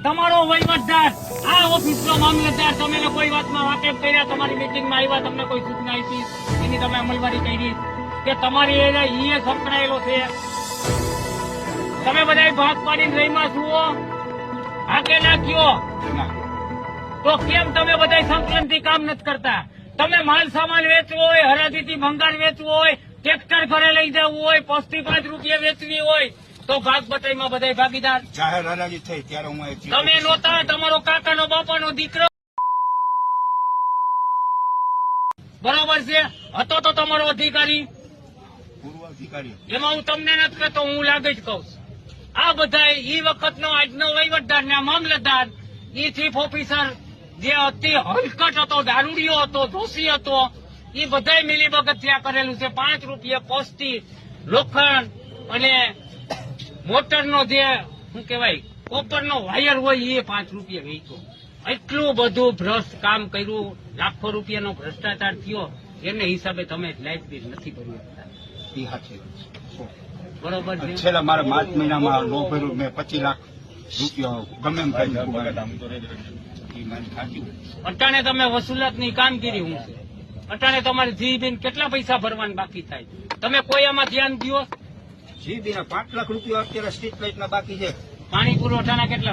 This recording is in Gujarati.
તમારો વહીવટદાર, આ ઓફિસનો મામલતદાર, તમે કોઈ વાતમાં વાકેફ કર્યા, તમારી મીટિંગમાં આવ્યા, તમને કોઈ સૂચના આપી, એની તમે અમલવારી કરી કે તમારી એ સંકળાયેલો છે? તમે બધા ભાગ પાડીને રહીમાં જુઓ, આગે નાખ્યો તો કેમ તમે બધા સંકલનથી કામ નથી કરતા? તમે માલ સામાન વેચવો હોય, હરાજીથી ભંગાર વેચવો હોય, ટ્રેક્ટર ઘરે લઈ જવું હોય, 25 રૂપિયા વેચવી હોય તો ભાગ બટાઈમાં બધા ભાગીદાર. જાહેર હરાજી થઈ ત્યારે હું તમે નહોતા, તમારો કાકાનો બાપાનો દીકરો બરોબર છે, હતો તો તમારો અધિકારી. પૂર્વ અધિકારી એમાં હું તમને નથી કહેતો, હું લાગે જ કહું છું. આ બધા ઈ વખતનો આજનો વહીવટદાર ને મામલતદાર, ઈ ચીફ ઓફિસર જે અતિ હલકટ હતો, દારૂડિયો હતો, દોષી હતો, એ બધા મિલીભગત ત્યાં કરેલું છે. 5 રૂપિયા પોસ્ટી લોખંડ અને મોટરનો જે શું કહેવાય કોપરનો વાયર હોય એ 5 રૂપિયા વેચ્યો. એટલું બધું ભ્રષ્ટ કામ કર્યું, લાખો રૂપિયાનો ભ્રષ્ટાચાર થયો. એને હિસાબે તમે લાઇટ બિલ નથી ભરી શકતા. એ સાચી બરોબર છે. છેલ્લા મારે માર્ચ મહિનામાં લો ભર્યું મેં 25 લાખ રૂપિયા ગમે એમ કરી અટાણે તમે વસૂલાતની કામગીરી હું છે. અટાણે તમારે જીબીન કેટલા પૈસા ભરવાના બાકી થાય? તમે કોઈ આમાં ધ્યાન દો? જીબીના 5 લાખ રૂપિયા અત્યારે સ્ટ્રીટ લાઇટના બાકી છે. પાણી પુરવઠાના કેટલા?